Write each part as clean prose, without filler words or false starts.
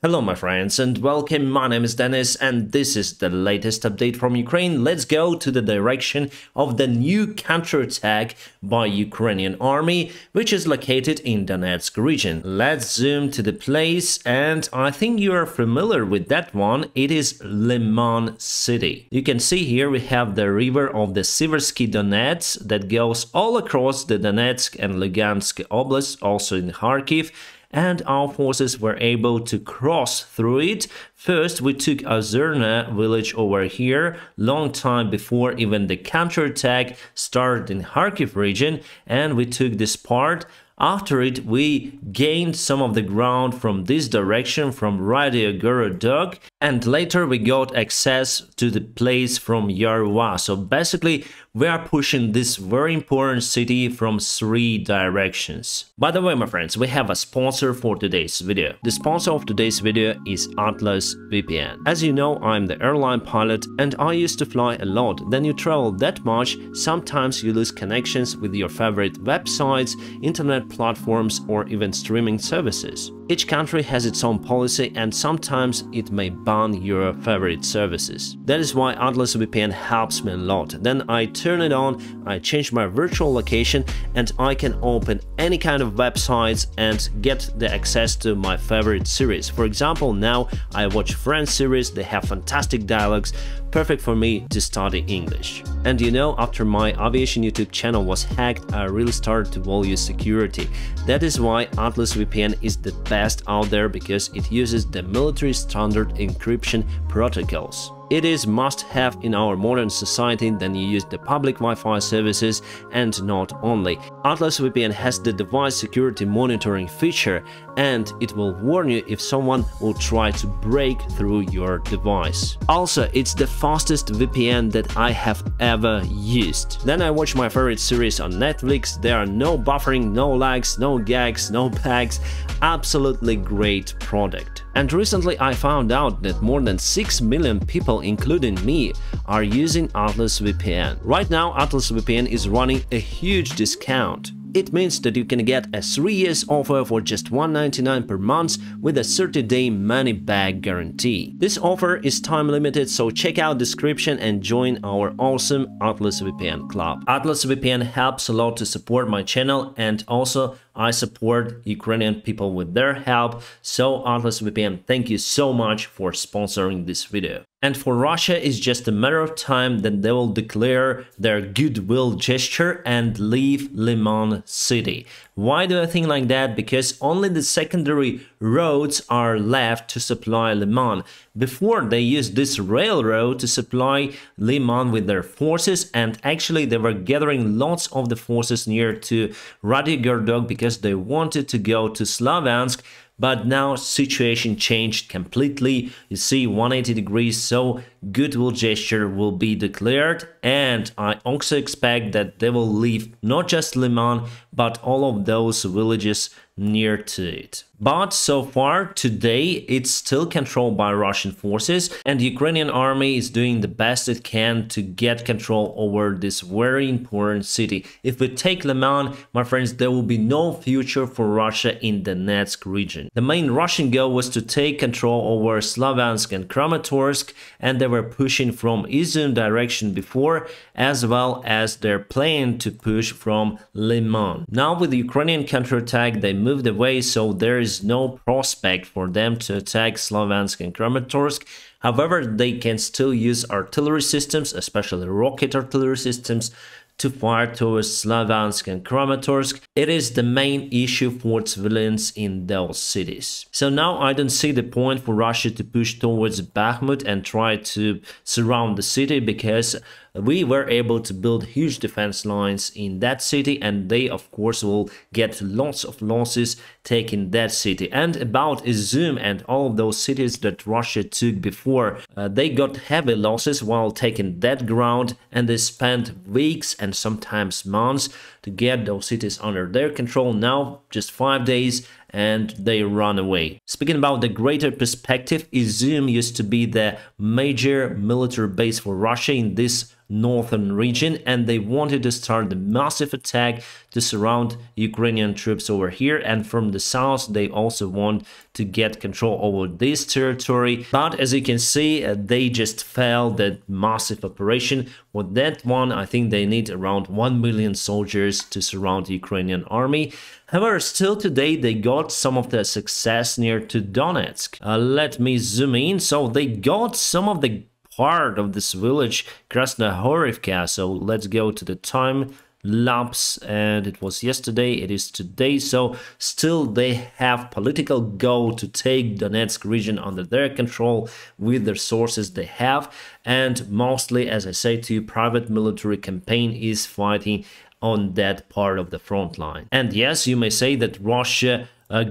Hello my friends and welcome, my name is Dennis and this is the latest update from Ukraine. Let's go to the direction of the new counterattack by Ukrainian army, which is located in Donetsk region. Let's zoom to the place and I think you are familiar with that one. It is Liman city. You can see here we have the river of the Siversky Donets that goes all across the Donetsk and Lugansk Oblast, also in Kharkiv. And our forces were able to cross through it. First, we took Ozerna village over here, long time before even the counterattack started in Kharkiv region, and we took this part. After it, we gained some of the ground from this direction, from Ruzzia, and later we got access to the place from Yarwa. So basically, we are pushing this very important city from 3 directions. By the way, my friends, we have a sponsor for today's video. The sponsor of today's video is Atlas VPN. As you know, I'm the airline pilot and I used to fly a lot. Then you travel that much, sometimes you lose connections with your favorite websites, internet platforms, or even streaming services. Each country has its own policy and sometimes it may ban your favorite services. That is why Atlas VPN helps me a lot. Then I turn it on, I change my virtual location and I can open any kind of websites and get the access to my favorite series. For example, now I watch Friends series, they have fantastic dialogues, perfect for me to study English. And you know, after my aviation YouTube channel was hacked, I really started to value security. That is why Atlas VPN is the best out there, because it uses the military standard encryption protocols. It is must-have in our modern society. Then you use the public Wi-Fi services, and not only. Atlas VPN has the device security monitoring feature and it will warn you if someone will try to break through your device. Also, it's the fastest VPN that I have ever used. Then I watch my favorite series on Netflix. There are no buffering, no lags, no gags, no bags. Absolutely great product. And recently I found out that more than 6 million people, including me, are using Atlas VPN. Right now Atlas VPN is running a huge discount. It means that you can get a 3 years offer for just $1.99 per month with a 30-day money-back guarantee. This offer is time limited, so check out description and join our awesome Atlas VPN club. Atlas VPN helps a lot to support my channel, and also I support Ukrainian people with their help. So Atlas VPN, thank you so much for sponsoring this video. And for Russia, it's just a matter of time that they will declare their goodwill gesture and leave Liman city. Why do I think like that? Because only the secondary roads are left to supply Liman. Before, they used this railroad to supply Liman with their forces, and actually they were gathering lots of the forces near to Ruzzia because they wanted to go to Slaviansk. But now situation changed completely. You see, 180 degrees, so goodwill gesture will be declared, and I also expect that they will leave not just Liman but all of those villages near to it. But so far today it's still controlled by Russian forces, and the Ukrainian army is doing the best it can to get control over this very important city. If we take Liman, my friends, there will be no future for Russia in the Donetsk region. The main Russian goal was to take control over Slaviansk and Kramatorsk, and they were pushing from Izum direction before, as well as their plan to push from Liman. Now with the Ukrainian counterattack, they moved away, so there is no prospect for them to attack Slaviansk and Kramatorsk. However, they can still use artillery systems, especially rocket artillery systems, to fire towards Slaviansk and Kramatorsk. It is the main issue for civilians in those cities. So now I don't see the point for Russia to push towards Bakhmut and try to surround the city, because we were able to build huge defense lines in that city, and they of course will get lots of losses taking that city. And about Izum and all of those cities that Russia took before, they got heavy losses while taking that ground, and they spent weeks and sometimes months to get those cities under their control. Now just 5 days and they run away. Speaking about the greater perspective, Izum used to be the major military base for Russia in this northern region, and they wanted to start the massive attack to surround Ukrainian troops over here, and from the south they also want to get control over this territory. But as you can see, they just failed that massive operation. For that one, I think they need around 1 million soldiers to surround the Ukrainian army. However, still today they got some of the success near to Donetsk. Let me zoom in. So they got some of the part of this village, Krasnohorivka. So let's go to the time lapse, and it was yesterday, it is today. So still they have political goal to take Donetsk region under their control with the resources they have, and mostly, as I say to you, private military campaign is fighting on that part of the front line. And yes, you may say that Russia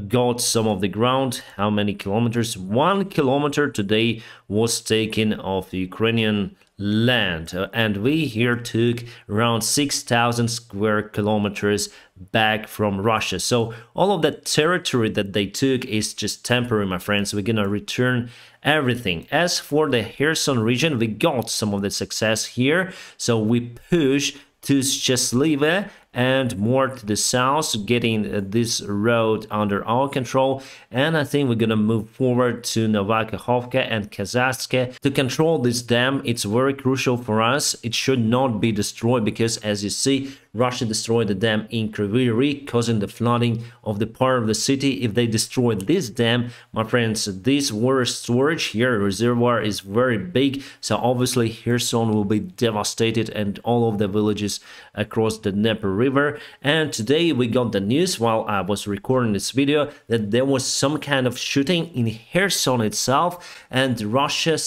got some of the ground. How many kilometers? 1 kilometer today was taken of the Ukrainian land, and we here took around 6,000 square kilometers back from Russia. So all of that territory that they took is just temporary, my friends. We're gonna return everything. As for the Kherson region, we got some of the success here, so we push to Szczęsliwe and more to the south, getting this road under our control. And I think we're gonna move forward to Novakhovka and Kazatske to control this dam. It's very crucial for us. It should not be destroyed because, as you see, Russia destroyed the dam in Kryvyi Rih, causing the flooding of the part of the city. If they destroy this dam, my friends, this water storage here, reservoir, is very big. So obviously Kherson will be devastated and all of the villages across the Dnieper River. And today we got the news while I was recording this video that there was some kind of shooting in Kherson itself, and Russian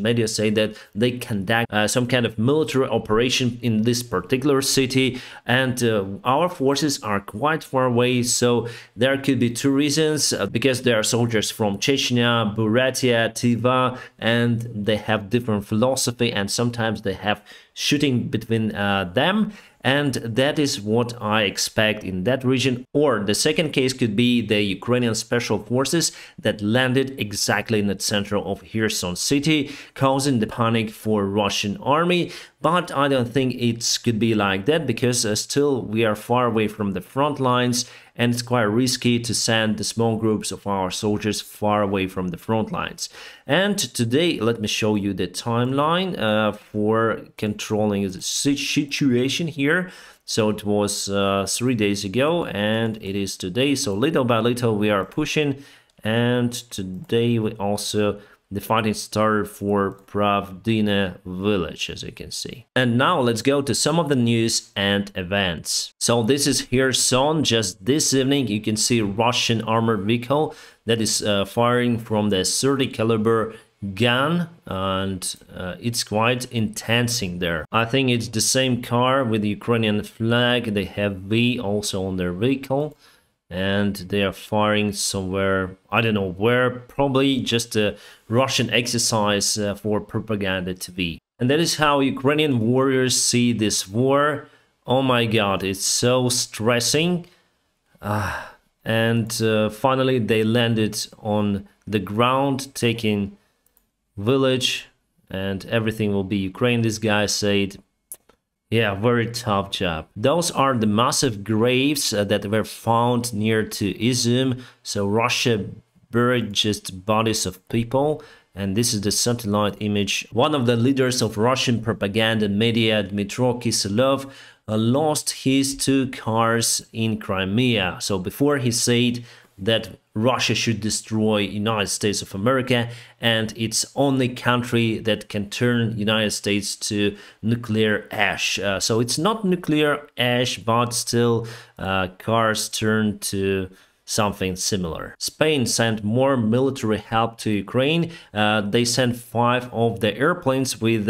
media say that they conduct some kind of military operation in this particular city, and our forces are quite far away. So there could be two reasons, because there are soldiers from Chechnya, Buryatia, Tiva, and they have different philosophy, and sometimes they have shooting between them. And that is what I expect in that region. Or the second case could be the Ukrainian special forces that landed exactly in the center of Kherson city, causing the panic for Russian army. But I don't think it could be like that, because still we are far away from the front lines, and it's quite risky to send the small groups of our soldiers far away from the front lines. And today, let me show you the timeline for controlling the situation here. So it was 3 days ago, and it is today. So little by little we are pushing, and today we also the fighting started for Pravdina village, as you can see. And now let's go to some of the news and events. So this is Kherson. Just this evening you can see Russian armored vehicle that is firing from the 30 caliber gun, and it's quite intense in there. I think it's the same car with the Ukrainian flag. They have V also on their vehicle, and they are firing somewhere, I don't know where, probably just a Russian exercise for propaganda TV. And that is how Ukrainian warriors see this war. Oh my god, it's so stressing. And finally they landed on the ground, taking village, and everything will be Ukraine, this guy said. Yeah, very tough job. Those are the massive graves that were found near to Izum. So Russia buried just bodies of people, and this is the satellite image. One of the leaders of Russian propaganda media, Dmitro Kiselov, lost his 2 cars in Crimea. So before he said that Russia should destroy United States of America, and it's only country that can turn United States to nuclear ash. So it's not nuclear ash, but still cars turn to something similar. Spain sent more military help to Ukraine. They sent 5 of the airplanes with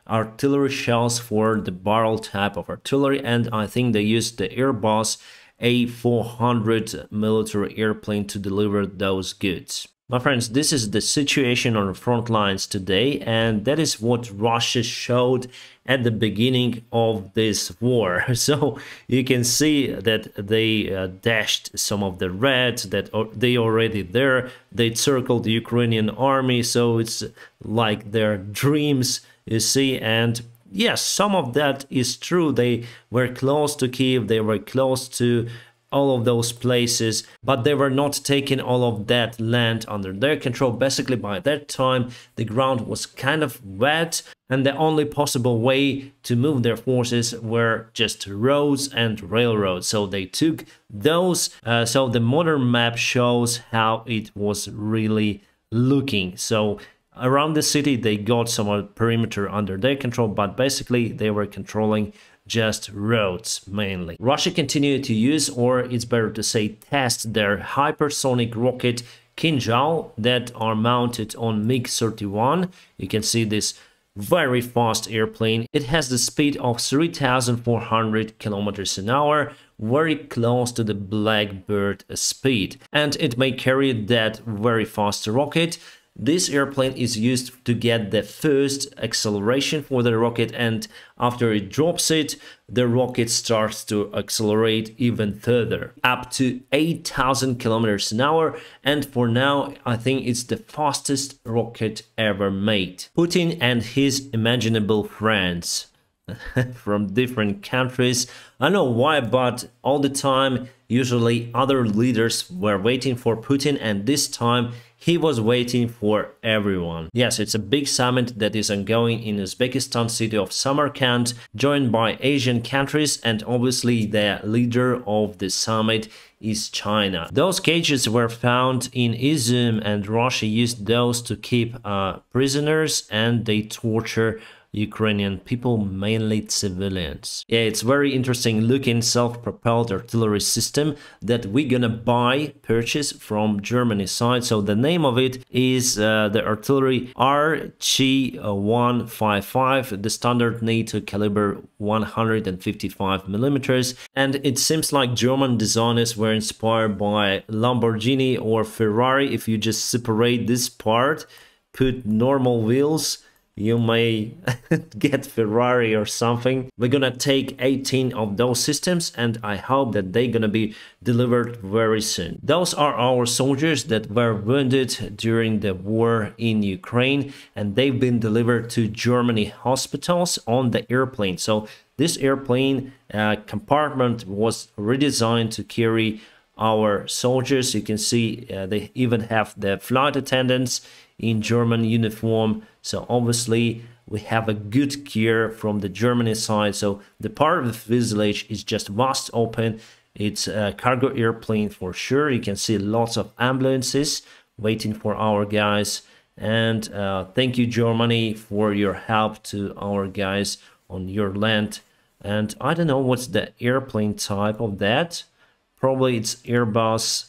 artillery shells for the barrel type of artillery, and I think they used the Airbus A400 military airplane to deliver those goods. My friends, this is the situation on the front lines today, and that is what Russia showed at the beginning of this war. So you can see that they dashed some of the reds that they already there. They circled the Ukrainian army, so it's like their dreams, you see. And yes, some of that is true. They were close to Kiev, they were close to all of those places, but they were not taking all of that land under their control. Basically, by that time, the ground was kind of wet, and the only possible way to move their forces were just roads and railroads. So they took those. So the modern map shows how it was really looking. So around the city, they got some perimeter under their control, but basically they were controlling just roads mainly. Russia continued to use, or it's better to say test, their hypersonic rocket Kinjal that are mounted on MiG-31. You can see this very fast airplane. It has the speed of 3,400 kilometers an hour, very close to the Blackbird speed, and it may carry that very fast rocket. This airplane is used to get the first acceleration for the rocket, and after it drops it, the rocket starts to accelerate even further, up to 8,000 kilometers an hour, and for now I think it's the fastest rocket ever made. Putin and his imaginable friends from different countries, I don't know why, but all the time usually other leaders were waiting for Putin, and this time he was waiting for everyone. Yes, it's a big summit that is ongoing in Uzbekistan city of Samarkand, joined by Asian countries, and obviously the leader of the summit is China. Those cages were found in Izum, and Russia used those to keep prisoners, and they torture Ukrainian people, mainly civilians. Yeah, it's very interesting looking self-propelled artillery system that we're gonna purchase from Germany side. So the name of it is the artillery RG-155, the standard NATO caliber 155 millimeters, and it seems like German designers were inspired by Lamborghini or Ferrari. If you just separate this part, put normal wheels, you may get Ferrari or something. We're gonna take 18 of those systems, and I hope that they're gonna be delivered very soon. Those are our soldiers that were wounded during the war in Ukraine, and they've been delivered to Germany hospitals on the airplane. So this airplane compartment was redesigned to carry our soldiers. You can see they even have the flight attendants in German uniform. So obviously we have a good care from the Germany side. So the part of the fuselage is just vast open. It's a cargo airplane for sure. You can see lots of ambulances waiting for our guys. And thank you, Germany, for your help to our guys on your land. And I don't know what's the airplane type of that. Probably it's Airbus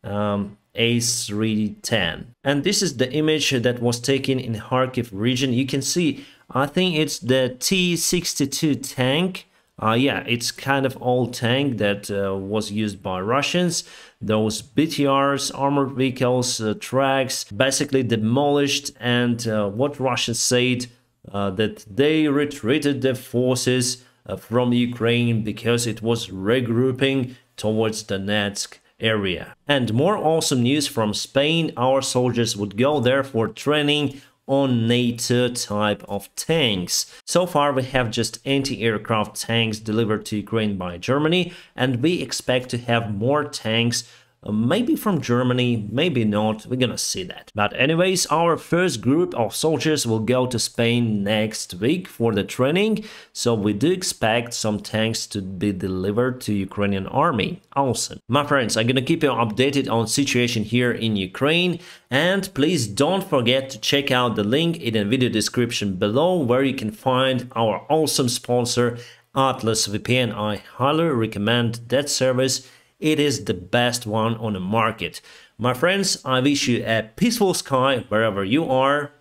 A310. And this is the image that was taken in Kharkiv region. You can see, I think it's the T-62 tank. Yeah, it's kind of old tank that was used by Russians. Those BTRs, armored vehicles, tracks, basically demolished. And what Russia said, that they retreated their forces from Ukraine because it was regrouping towards Donetsk area. And more awesome news from Spain, our soldiers would go there for training on NATO type of tanks. So far we have just anti-aircraft tanks delivered to Ukraine by Germany, and we expect to have more tanks, maybe from Germany, maybe not, we're gonna see that. But anyways, our first group of soldiers will go to Spain next week for the training, so we do expect some tanks to be delivered to Ukrainian army. Awesome. My friends, I'm gonna keep you updated on situation here in Ukraine, and please don't forget to check out the link in the video description below where you can find our awesome sponsor Atlas VPN. I highly recommend that service. It is the best one on the market. My friends, I wish you a peaceful sky wherever you are.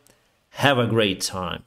Have a great time.